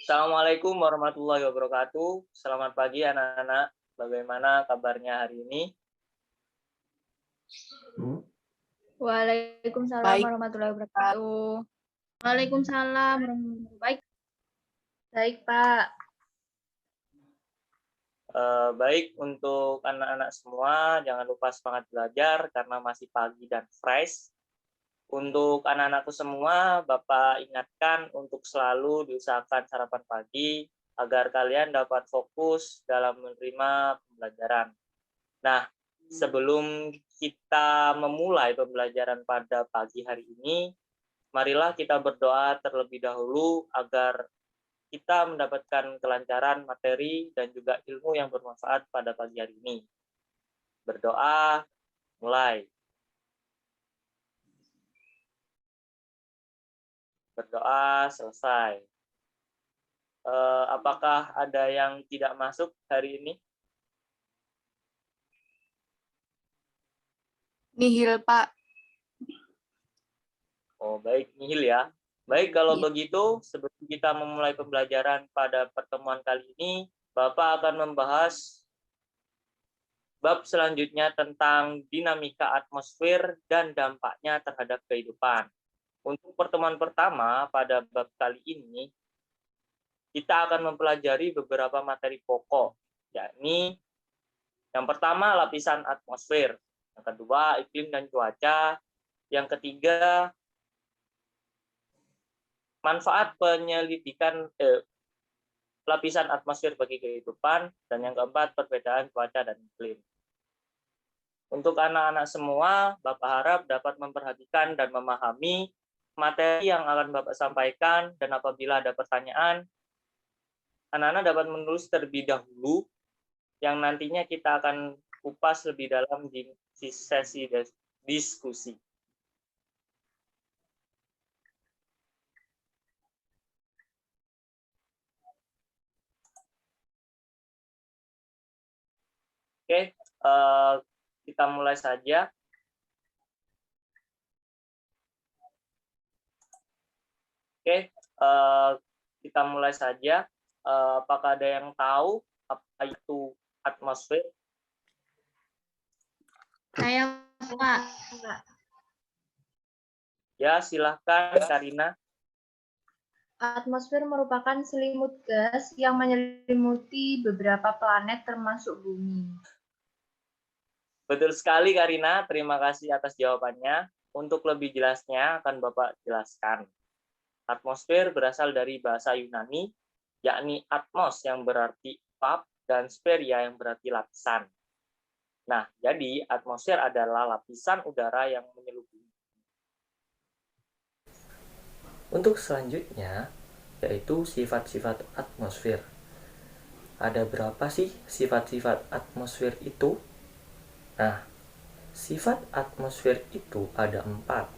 Assalamualaikum warahmatullahi wabarakatuh. Selamat pagi anak-anak. Bagaimana kabarnya hari ini? Waalaikumsalam Baik, warahmatullahi wabarakatuh. Waalaikumsalam warahmatullahi wabarakatuh. Baik, baik Pak. Baik untuk anak-anak semua, jangan lupa semangat belajar karena masih pagi dan fresh. Untuk anak-anakku semua, Bapak ingatkan untuk selalu diusahakan sarapan pagi agar kalian dapat fokus dalam menerima pembelajaran. Nah, sebelum kita memulai pembelajaran pada pagi hari ini, marilah kita berdoa terlebih dahulu agar kita mendapatkan kelancaran materi dan juga ilmu yang bermanfaat pada pagi hari ini. Berdoa, mulai. Berdoa, selesai. Apakah ada yang tidak masuk hari ini? nihil Pak. Oh, baik, nihil ya. Baik, kalau Iya. begitu, sebelum kita memulai pembelajaran pada pertemuan kali ini, Bapak akan membahas bab selanjutnya tentang dinamika atmosfer dan dampaknya terhadap kehidupan. Untuk pertemuan pertama pada bab kali ini, kita akan mempelajari beberapa materi pokok, yakni yang pertama lapisan atmosfer, yang kedua iklim dan cuaca, yang ketiga manfaat penyelidikan lapisan atmosfer bagi kehidupan, dan yang keempat perbedaan cuaca dan iklim. Untuk anak-anak semua, Bapak harap dapat memperhatikan dan memahami materi yang akan Bapak sampaikan, dan apabila ada pertanyaan, anak-anak dapat menulis terlebih dahulu, yang nantinya kita akan kupas lebih dalam di sesi diskusi. Oke, kita mulai saja. Oke, kita mulai saja. Apakah ada yang tahu apa itu atmosfer? Saya Pak. Ya, silahkan Karina. Atmosfer merupakan selimut gas yang menyelimuti beberapa planet termasuk bumi. Betul sekali Karina, terima kasih atas jawabannya. Untuk lebih jelasnya akan Bapak jelaskan. Atmosfer berasal dari bahasa Yunani, yakni atmos yang berarti up dan sferia yang berarti lapisan. Nah, jadi atmosfer adalah lapisan udara yang menyelimuti. Untuk selanjutnya, yaitu sifat-sifat atmosfer. Ada berapa sih sifat-sifat atmosfer itu? Nah, sifat atmosfer itu ada 4.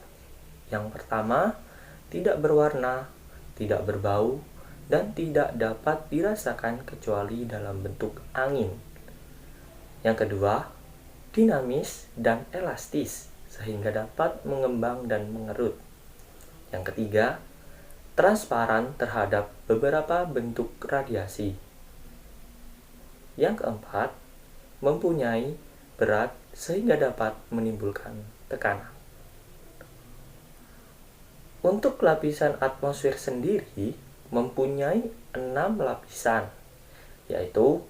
Yang pertama, tidak berwarna, tidak berbau, dan tidak dapat dirasakan kecuali dalam bentuk angin. Yang kedua, dinamis dan elastis, sehingga dapat mengembang dan mengerut. Yang ketiga, transparan terhadap beberapa bentuk radiasi. Yang keempat, mempunyai berat sehingga dapat menimbulkan tekanan. Untuk lapisan atmosfer sendiri mempunyai 6 lapisan, yaitu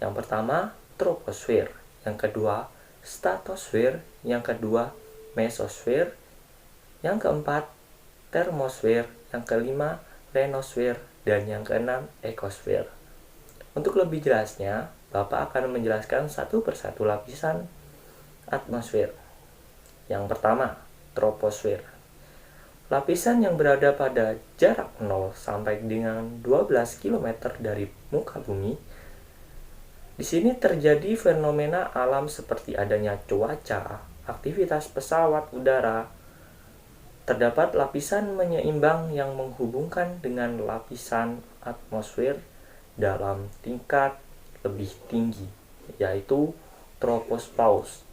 yang pertama troposfer, yang kedua stratosfer, yang kedua mesosfer, yang keempat termosfer, yang kelima ionosfer, dan yang keenam ekosfer. Untuk lebih jelasnya, Bapak akan menjelaskan satu persatu lapisan atmosfer. Yang pertama, troposfer. Lapisan yang berada pada jarak 0 sampai dengan 12 km dari muka bumi. Di sini terjadi fenomena alam seperti adanya cuaca, aktivitas pesawat udara. Terdapat lapisan menyeimbang yang menghubungkan dengan lapisan atmosfer dalam tingkat lebih tinggi, yaitu tropospaus.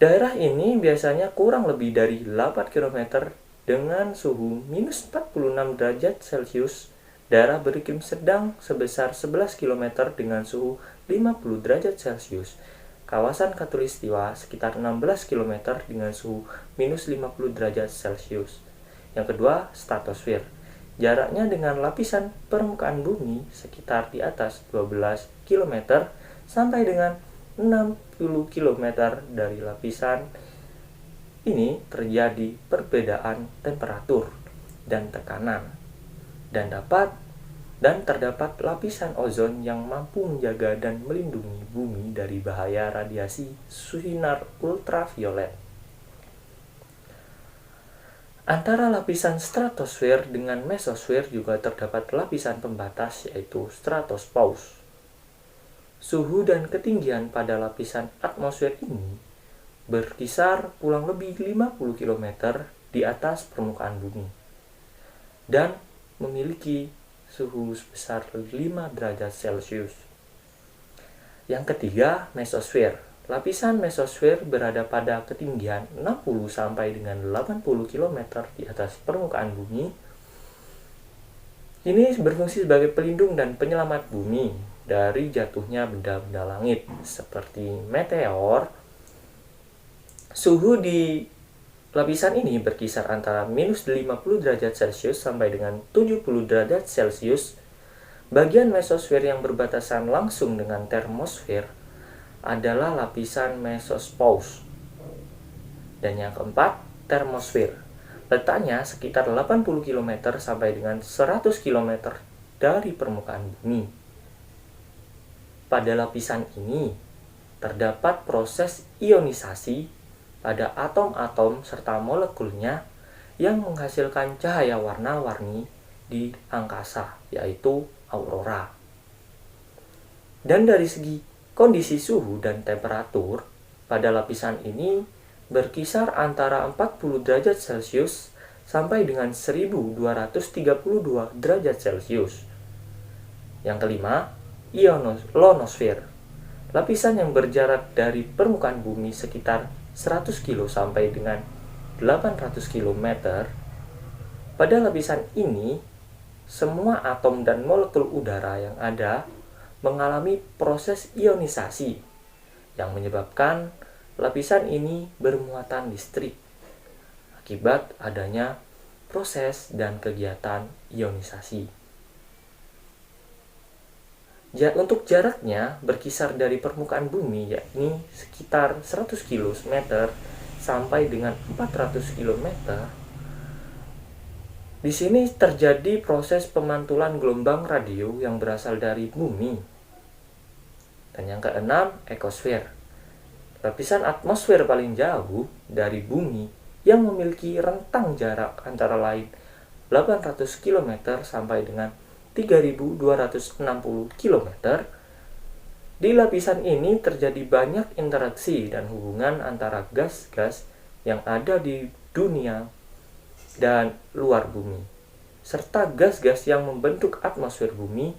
Daerah ini biasanya kurang lebih dari 8 km dengan suhu minus 46 derajat Celcius, daerah beriklim sedang sebesar 11 km dengan suhu 50 derajat Celcius, kawasan khatulistiwa sekitar 16 km dengan suhu minus 50 derajat Celcius. Yang kedua, stratosfer. Jaraknya dengan lapisan permukaan bumi sekitar di atas 12 km sampai dengan 60 km dari lapisan ini terjadi perbedaan temperatur dan tekanan dan terdapat lapisan ozon yang mampu menjaga dan melindungi bumi dari bahaya radiasi sinar ultraviolet. Antara lapisan stratosfer dengan mesosfer juga terdapat lapisan pembatas, yaitu stratopause. Suhu dan ketinggian pada lapisan atmosfer ini berkisar kurang lebih 50 km di atas permukaan bumi dan memiliki suhu sebesar 5 derajat Celcius. Yang ketiga, mesosfer. Lapisan mesosfer berada pada ketinggian 60 sampai dengan 80 km di atas permukaan bumi. Ini berfungsi sebagai pelindung dan penyelamat bumi dari jatuhnya benda-benda langit seperti meteor. Suhu di lapisan ini berkisar antara minus 50 derajat Celcius sampai dengan 70 derajat Celcius. Bagian mesosfer yang berbatasan langsung dengan termosfer adalah lapisan mesopause. Dan yang keempat, termosfer. Letaknya sekitar 80 km sampai dengan 100 km dari permukaan bumi. Pada lapisan ini terdapat proses ionisasi pada atom-atom serta molekulnya yang menghasilkan cahaya warna-warni di angkasa, yaitu aurora. Dan dari segi kondisi suhu dan temperatur pada lapisan ini berkisar antara 40 derajat Celcius sampai dengan 1232 derajat Celcius. Yang kelima, ionosfer. Lapisan yang berjarak dari permukaan bumi sekitar 100 km sampai dengan 800 km. Pada lapisan ini, semua atom dan molekul udara yang ada mengalami proses ionisasi yang menyebabkan lapisan ini bermuatan listrik akibat adanya proses dan kegiatan ionisasi. Untuk jaraknya berkisar dari permukaan bumi, yakni sekitar 100 km sampai dengan 400 km. Di sini terjadi proses pemantulan gelombang radio yang berasal dari bumi. Dan yang keenam, ekosfer. Lapisan atmosfer paling jauh dari bumi yang memiliki rentang jarak antara lain 800 km sampai dengan 3260 km. Di lapisan ini terjadi banyak interaksi dan hubungan antara gas-gas yang ada di dunia dan luar bumi, serta gas-gas yang membentuk atmosfer bumi.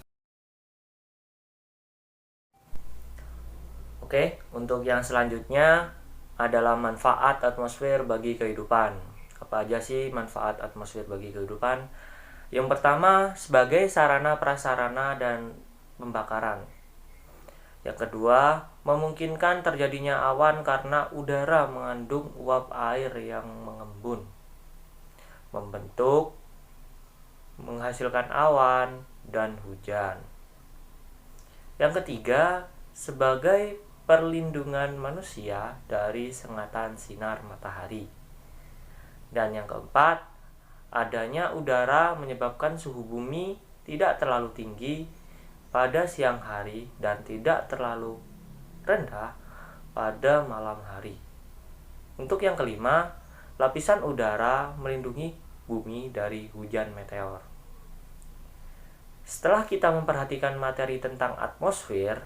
Oke, untuk yang selanjutnya adalah manfaat atmosfer bagi kehidupan. Apa aja sih manfaat atmosfer bagi kehidupan? Yang pertama, sebagai sarana prasarana dan pembakaran. Yang kedua, memungkinkan terjadinya awan karena udara mengandung uap air yang mengembun, membentuk, menghasilkan awan dan hujan. Yang ketiga, sebagai perlindungan manusia dari sengatan sinar matahari. Dan yang keempat, adanya udara menyebabkan suhu bumi tidak terlalu tinggi pada siang hari dan tidak terlalu rendah pada malam hari. Untuk yang kelima, lapisan udara melindungi bumi dari hujan meteor. Setelah kita memperhatikan materi tentang atmosfer,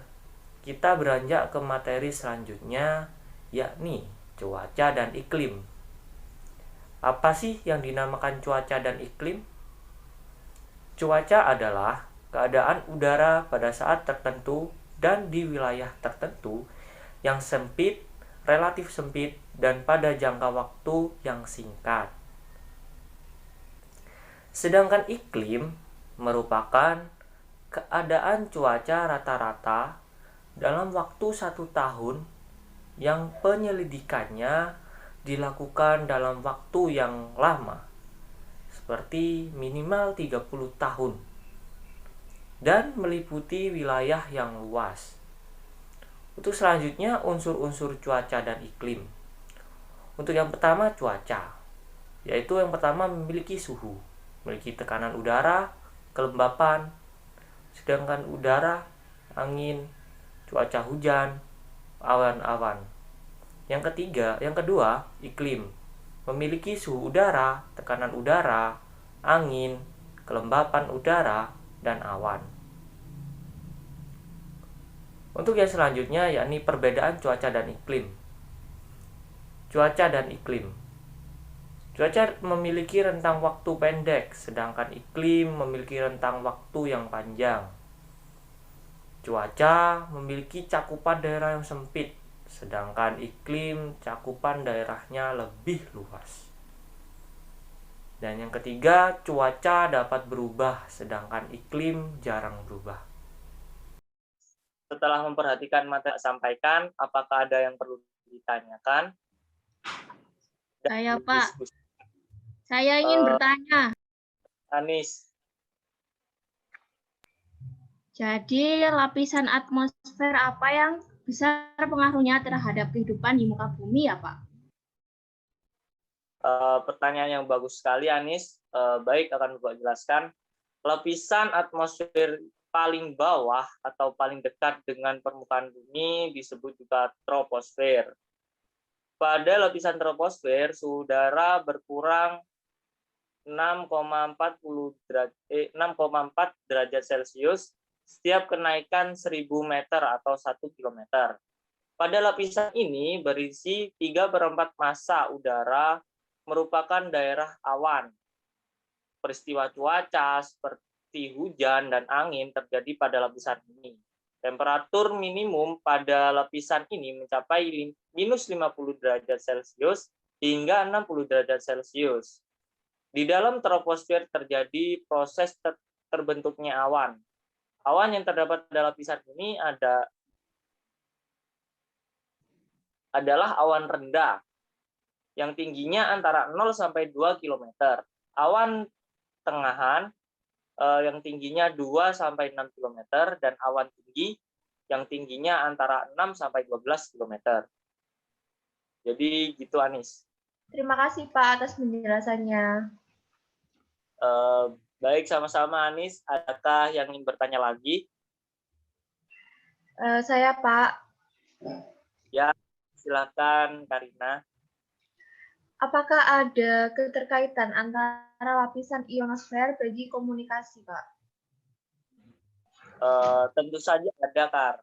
kita beranjak ke materi selanjutnya, yakni cuaca dan iklim. Apa sih yang dinamakan cuaca dan iklim? Cuaca adalah keadaan udara pada saat tertentu dan di wilayah tertentu yang sempit, relatif sempit, dan pada jangka waktu yang singkat. Sedangkan iklim merupakan keadaan cuaca rata-rata dalam waktu 1 tahun yang penyelidikannya dilakukan dalam waktu yang lama, seperti minimal 30 tahun, dan meliputi wilayah yang luas. Untuk selanjutnya, unsur-unsur cuaca dan iklim. Untuk yang pertama, cuaca, yaitu yang pertama memiliki suhu, memiliki tekanan udara, kelembapan, sedangkan udara, angin, cuaca hujan, awan-awan. Yang kedua, iklim, memiliki suhu udara, tekanan udara, angin, kelembapan udara, dan awan. Untuk yang selanjutnya, yakni perbedaan cuaca dan iklim. Cuaca dan iklim. Cuaca memiliki rentang waktu pendek, sedangkan iklim memiliki rentang waktu yang panjang. Cuaca memiliki cakupan daerah yang sempit, sedangkan iklim cakupan daerahnya lebih luas. Dan yang ketiga, cuaca dapat berubah, sedangkan iklim jarang berubah. Setelah memperhatikan materi yang sampaikan, apakah ada yang perlu ditanyakan? Saya, Pak. Diskusi. Saya ingin bertanya. Anis, Jadi lapisan atmosfer apa yang besar pengaruhnya terhadap kehidupan di muka bumi ya, Pak? pertanyaan yang bagus sekali, Anis. Baik, akan Bapak jelaskan. Lapisan atmosfer paling bawah atau paling dekat dengan permukaan bumi disebut juga troposfer. Pada lapisan troposfer, suhu udara berkurang 6,4 derajat Celcius setiap kenaikan 1000 meter atau 1 km. Pada lapisan ini berisi 3/4 massa udara merupakan daerah awan. Peristiwa cuaca seperti hujan dan angin terjadi pada lapisan ini. Temperatur minimum pada lapisan ini mencapai minus 50 derajat Celcius hingga 60 derajat Celcius. Di dalam troposfer terjadi proses terbentuknya awan. Awan yang terdapat pada lapisan ini adalah awan rendah yang tingginya antara 0 sampai 2 km. Awan tengahan yang tingginya 2 sampai 6 km dan awan tinggi yang tingginya antara 6 sampai 12 km. Jadi gitu, Anis. Terima kasih, Pak, atas penjelasannya. Baik, sama-sama, Anis. Adakah yang ingin bertanya lagi? Saya, Pak. Ya, silakan, Karina. Apakah ada keterkaitan antara lapisan ionosfer bagi komunikasi, Pak? Tentu saja ada, Kar.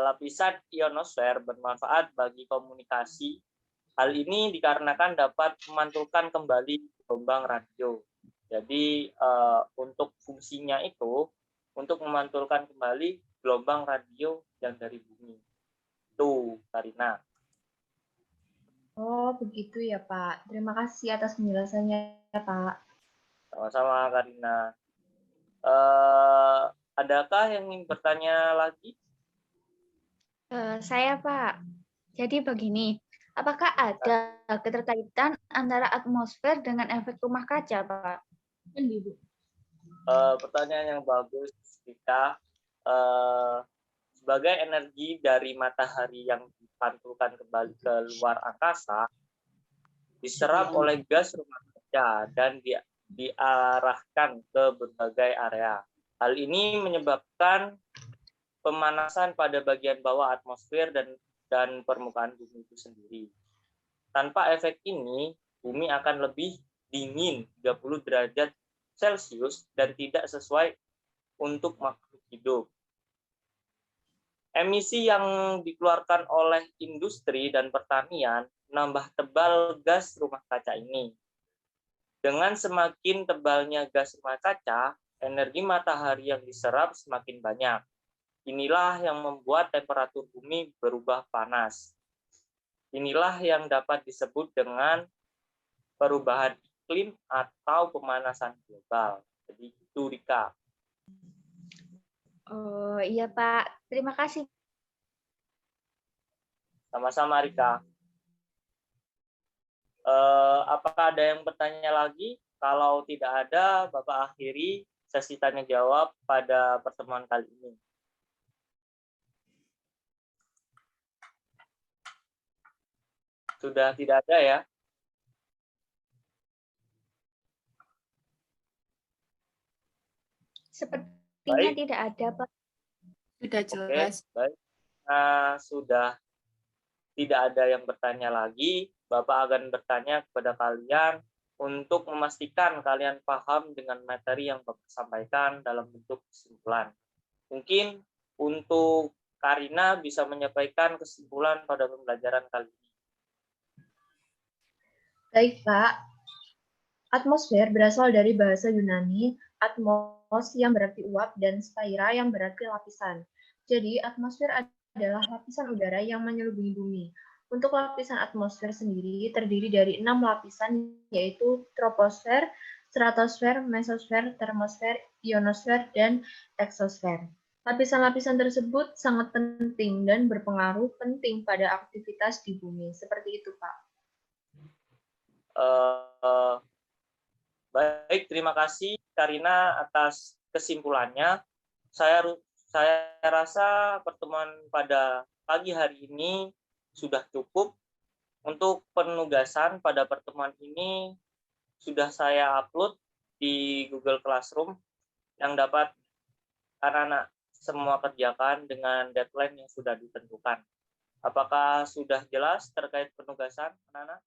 Lapisan ionosfer bermanfaat bagi komunikasi. Hal ini dikarenakan dapat memantulkan kembali gelombang radio. Jadi untuk fungsinya itu untuk memantulkan kembali gelombang radio yang dari bumi. Tuh, Karina. Oh, begitu ya, Pak. Terima kasih atas penjelasannya, Pak. Sama-sama, Karina. Adakah yang ingin bertanya lagi? Saya, Pak. Jadi begini, apakah ada keterkaitan antara atmosfer dengan efek rumah kaca, Pak? Pertanyaan yang bagus, Vika. Sebagai energi dari matahari yang dipantulkan kembali ke luar angkasa, diserap oleh gas rumah kaca dan diarahkan ke berbagai area. Hal ini menyebabkan pemanasan pada bagian bawah atmosfer dan permukaan bumi itu sendiri. Tanpa efek ini, bumi akan lebih dingin 30 derajat Celcius dan tidak sesuai untuk makhluk hidup. Emisi yang dikeluarkan oleh industri dan pertanian menambah tebal gas rumah kaca ini. Dengan semakin tebalnya gas rumah kaca, energi matahari yang diserap semakin banyak. Inilah yang membuat temperatur bumi berubah panas. Inilah yang dapat disebut dengan perubahan iklim atau pemanasan global. Jadi itu Rika. Oh iya Pak, terima kasih. Sama-sama Rika. Apakah ada yang bertanya lagi? Kalau tidak ada, Bapak akhiri sesi tanya jawab pada pertemuan kali ini. Sudah tidak ada ya? Sepertinya Baik. tidak ada Pak. Sudah Oke, jelas. baik. Nah, sudah tidak ada yang bertanya lagi, Bapak akan bertanya kepada kalian untuk memastikan kalian paham dengan materi yang Bapak sampaikan dalam bentuk kesimpulan. Mungkin untuk Karina bisa menyampaikan kesimpulan pada pembelajaran kali ini. Baik, Pak. Atmosfer berasal dari bahasa Yunani, atmos yang berarti uap dan sphaira yang berarti lapisan. Jadi, atmosfer adalah lapisan udara yang menyelubungi bumi. Untuk lapisan atmosfer sendiri terdiri dari 6 lapisan, yaitu troposfer, stratosfer, mesosfer, termosfer, ionosfer, dan eksosfer. Lapisan-lapisan tersebut sangat penting dan berpengaruh penting pada aktivitas di bumi. Seperti itu, Pak. Baik, terima kasih Karina atas kesimpulannya. Saya rasa pertemuan pada pagi hari ini sudah cukup. Untuk penugasan pada pertemuan ini sudah saya upload di Google Classroom yang dapat anak-anak semua kerjakan dengan deadline yang sudah ditentukan. Apakah sudah jelas terkait penugasan, anak-anak?